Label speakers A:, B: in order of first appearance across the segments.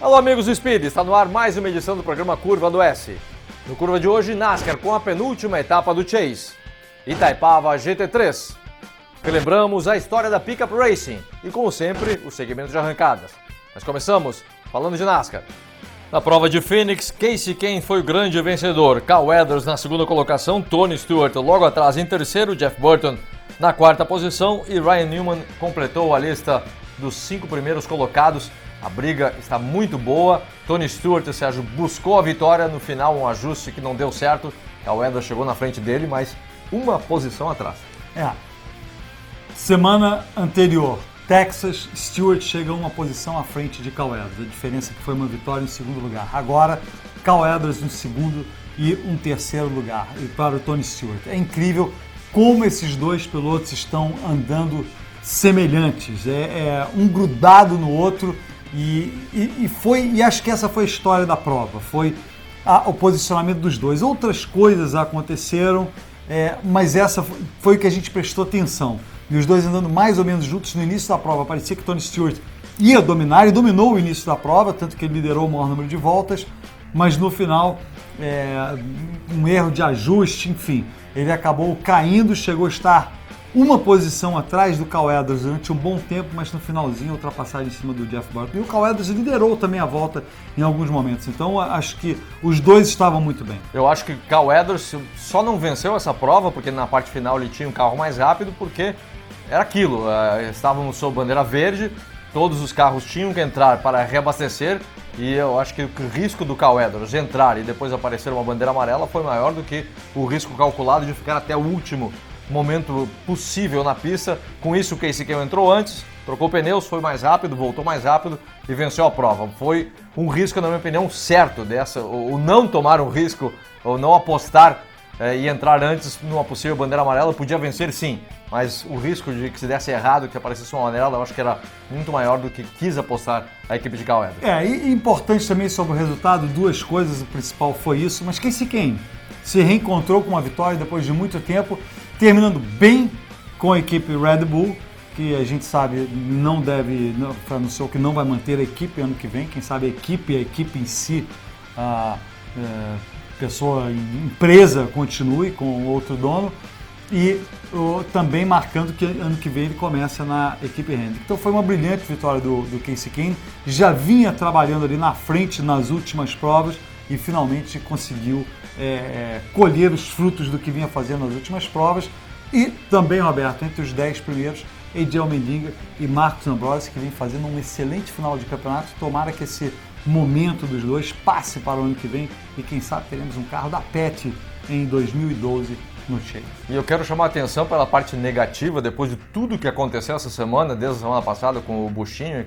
A: Alô amigos do Speed, está no ar mais uma edição do programa Curva do S. No Curva de hoje, NASCAR com a penúltima etapa do Chase. Itaipava GT3. Relembramos a história da Pickup Racing e, como sempre, o segmento de arrancadas. Mas começamos falando de NASCAR. Na prova de Phoenix, Kasey Kahne foi o grande vencedor. Cal Weathers na segunda colocação, Tony Stewart logo atrás em terceiro, Jeff Burton na quarta posição e Ryan Newman completou a lista dos 5 primeiros colocados. A briga está muito boa. Tony Stewart, Sérgio, buscou a vitória no final, um ajuste que não deu certo. Cal Weathers chegou na frente dele, mas uma posição atrás.
B: Semana anterior, Texas, Stewart chega uma posição à frente de Cal Weathers. A diferença é que foi uma vitória em segundo lugar. Agora, Cal Weathers em segundo e um terceiro lugar. E para o Tony Stewart. É incrível como esses dois pilotos estão andando semelhantes. Um grudado no outro. E acho que essa foi a história da prova. Foi o posicionamento dos dois. Outras coisas aconteceram, mas essa foi o que a gente prestou atenção. E os dois andando mais ou menos juntos no início da prova. Parecia que Tony Stewart ia dominar e dominou o início da prova, tanto que ele liderou o maior número de voltas, mas no final, um erro de ajuste, enfim, ele acabou caindo, chegou a estar uma posição atrás do Cal Weathers durante um bom tempo, mas no finalzinho ultrapassagem em cima do Jeff Burton. E o Cal Weathers liderou também a volta em alguns momentos. Então acho que os dois estavam muito bem.
A: Eu acho que Cal Weathers só não venceu essa prova porque na parte final ele tinha um carro mais rápido, porque era aquilo, estávamos sob bandeira verde, todos os carros tinham que entrar para reabastecer e eu acho que o risco do Cal Weathers entrar e depois aparecer uma bandeira amarela foi maior do que o risco calculado de ficar até o último momento possível na pista. Com isso, o Kasey Kahne entrou antes, trocou pneus, foi mais rápido, voltou mais rápido e venceu a prova. Foi um risco, na minha opinião, certo o não tomar um risco, ou não apostar e entrar antes numa possível bandeira amarela. Podia vencer sim, mas o risco de que se desse errado, que aparecesse uma amarela, eu acho que era muito maior do que quis apostar a equipe de Cal Weathers.
B: E importante também sobre o resultado, duas coisas, o principal foi isso, mas Kasey Kahne se reencontrou com uma vitória depois de muito tempo, terminando bem com a equipe Red Bull, que a gente sabe não deve, anunciou que não vai manter a equipe ano que vem, quem sabe a equipe em si, empresa continue com outro dono, e também marcando que ano que vem ele começa na equipe Hendrick. Então foi uma brilhante vitória do Kasey Kahne, já vinha trabalhando ali na frente nas últimas provas e finalmente conseguiu colher os frutos do que vinha fazendo nas últimas provas. E também, Roberto, entre os 10 primeiros, AJ Allmendinger e Marcos Ambrosio, que vem fazendo um excelente final de campeonato. Tomara que esse momento dos dois passe para o ano que vem e quem sabe teremos um carro da Petty em 2012 no Chase.
A: E eu quero chamar a atenção pela parte negativa, depois de tudo que aconteceu essa semana, desde a semana passada com o Buschinho, o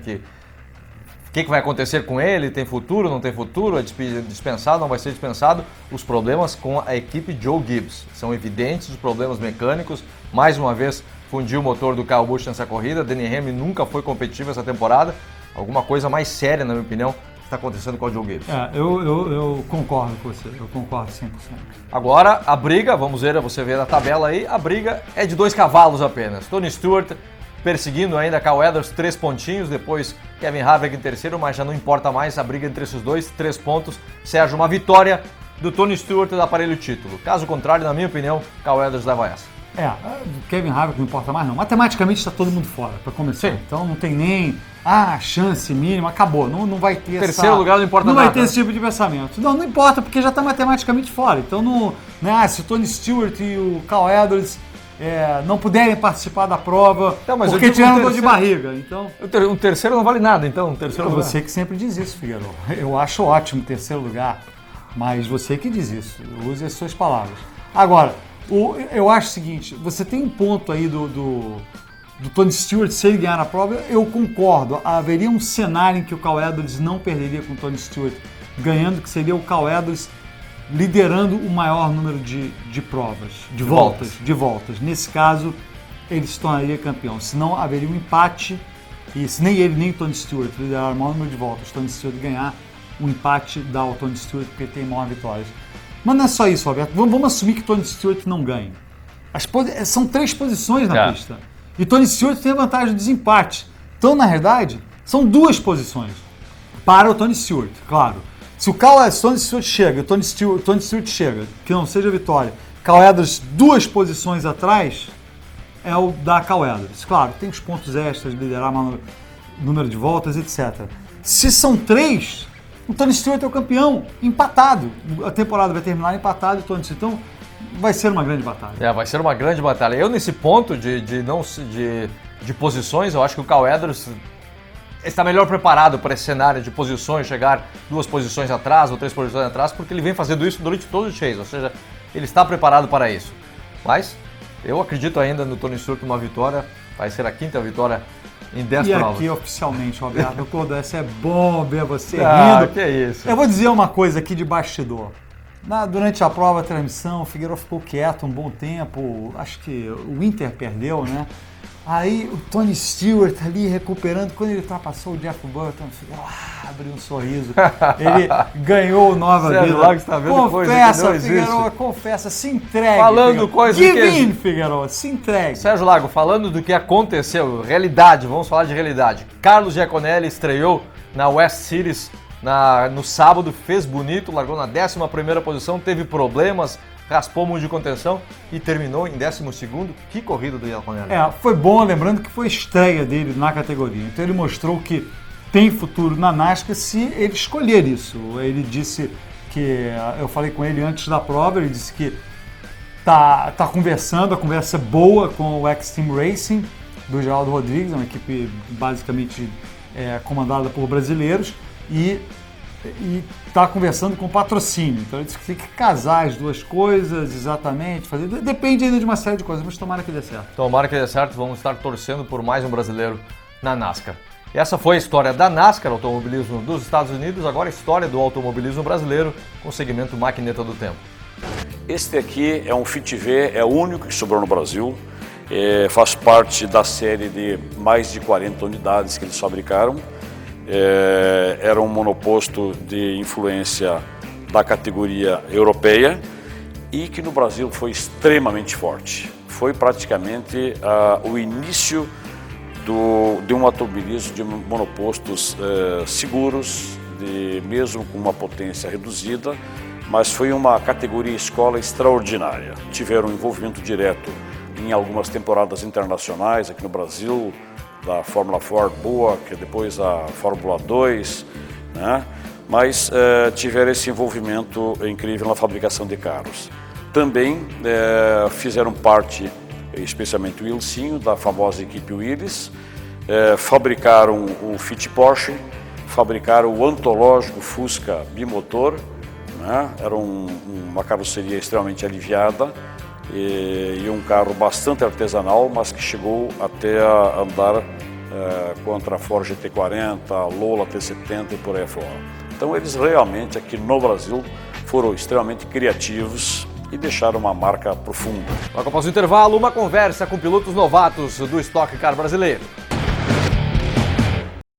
A: que vai acontecer com ele? Tem futuro, não tem futuro? É dispensado, não vai ser dispensado? Os problemas com a equipe Joe Gibbs. São evidentes os problemas mecânicos. Mais uma vez, fundiu o motor do Kyle Busch nessa corrida. Denny Hamlin nunca foi competitivo essa temporada. Alguma coisa mais séria, na minha opinião, está acontecendo com o Joe Gibbs.
B: Eu concordo com você. Eu concordo 100%.
A: Agora, a briga, vamos ver, você vê na tabela aí, a briga é de 2 cavalos apenas. Tony Stewart perseguindo ainda Cal Weathers, 3 pontinhos, depois Kevin Harvick em terceiro, mas já não importa mais a briga entre esses dois, 3 pontos. Sérgio, uma vitória do Tony Stewart da aparelho título. Caso contrário, na minha opinião, Cal Weathers leva essa.
B: Kevin Harvick não importa mais não. Matematicamente está todo mundo fora, para começar.
A: Sim.
B: Então não tem nem chance mínima, acabou. Não vai ter
A: terceiro lugar não importa
B: nada.
A: Não
B: vai ter esse tipo de pensamento. Não importa, porque já está matematicamente fora. Então se o Tony Stewart e o Cal Weathers não puderem participar da prova, porque tiveram dor de barriga. Então,
A: o terceiro não vale nada, então.
B: Você que sempre diz isso, Figueiredo. Eu acho ótimo o terceiro lugar, mas você que diz isso. Use as suas palavras. Agora, eu acho o seguinte, você tem um ponto aí do Tony Stewart, se ele ganhar a prova, eu concordo. Haveria um cenário em que o Cal Weathers não perderia com o Tony Stewart ganhando, que seria o Cal Weathers liderando o maior número de provas, de voltas. Nesse caso, ele se tornaria campeão. Senão, haveria um empate, e se nem ele nem o Tony Stewart lideraram o maior número de voltas, Tony Stewart ganhar, um empate dá ao Tony Stewart, porque tem maior vitórias. Mas não é só isso, Roberto. Vamos assumir que Tony Stewart não ganhe. São 3 posições na pista. E Tony Stewart tem a vantagem do desempate. Então, na realidade, são 2 posições. para o Tony Stewart, claro. Se o Tony Stewart chega, o Tony Stewart chega, que não seja vitória, Cal Edwards 2 posições atrás, é o da Cal Edwards. Claro, tem os pontos extras, liderar número de voltas, etc. Se são 3, o Tony Stewart é o campeão, empatado. A temporada vai terminar empatado e o Tony Stewart. Então, vai ser uma grande batalha.
A: Vai ser uma grande batalha. Eu, nesse ponto de posições, eu acho que o Cal Edwards está melhor preparado para esse cenário de posições, chegar 2 posições atrás ou 3 posições atrás, porque ele vem fazendo isso durante todo o chase, ou seja, ele está preparado para isso. Mas eu acredito ainda no Tony Stewart uma vitória, vai ser a 5ª vitória em 10 provas.
B: E aqui oficialmente, Roberto, todo esse é bom ver você rindo.
A: Que é isso.
B: Eu vou dizer uma coisa aqui de bastidor. Durante a prova, a transmissão, o Figueiredo ficou quieto um bom tempo, acho que o Inter perdeu, né? Aí o Tony Stewart ali recuperando, quando ele ultrapassou o Jeff Burton, o Figueiredo abriu um sorriso, ele ganhou nova vida.
A: Lá que está vendo
B: confessa, Figueiredo, confessa, se entregue.
A: Falando coisa
B: Give Figueiredo, se entregue.
A: Sérgio Lago, falando do que aconteceu, realidade, vamos falar de realidade. Carlos Giaconelli estreou na West Series no sábado, fez bonito, largou na 11ª posição, teve problemas, raspou muito de contenção e terminou em 12º. Que corrida do Giaconelli.
B: Foi bom, lembrando que foi a estreia dele na categoria. Então ele mostrou que tem futuro na NASCAR se ele escolher isso. Ele disse que, eu falei com ele antes da prova, ele disse que tá conversando, a conversa é boa com o X-Team Racing, do Geraldo Rodrigues, uma equipe basicamente comandada por brasileiros, e está conversando com patrocínio. Então ele disse que tem que casar as duas coisas, exatamente, depende ainda de uma série de coisas, mas tomara que dê certo.
A: Tomara que dê certo, vamos estar torcendo por mais um brasileiro na NASCAR. E essa foi a história da NASCAR, automobilismo dos Estados Unidos, agora a história do automobilismo brasileiro com o segmento Maquineta do Tempo.
C: Este aqui é um Fit V, é o único que sobrou no Brasil, faz parte da série de mais de 40 unidades que eles fabricaram. Era um monoposto de influência da categoria europeia e que no Brasil foi extremamente forte. Foi praticamente o início de um automobilismo de monopostos seguros, mesmo com uma potência reduzida, mas foi uma categoria escola extraordinária. Tiveram envolvimento direto em algumas temporadas internacionais aqui no Brasil, da Fórmula Ford boa, que depois a Fórmula 2, né? Mas tiveram esse envolvimento incrível na fabricação de carros. Também fizeram parte, especialmente o Ilcinho, da famosa equipe Willis, fabricaram o Fit Porsche, fabricaram o antológico Fusca bimotor, né? Era uma carroceria extremamente aliviada, e um carro bastante artesanal, mas que chegou até a andar contra a Ford GT40, a Lola T70 e por aí fora. Então eles realmente aqui no Brasil foram extremamente criativos e deixaram uma marca profunda.
A: Logo após o intervalo, uma conversa com pilotos novatos do Stock Car brasileiro.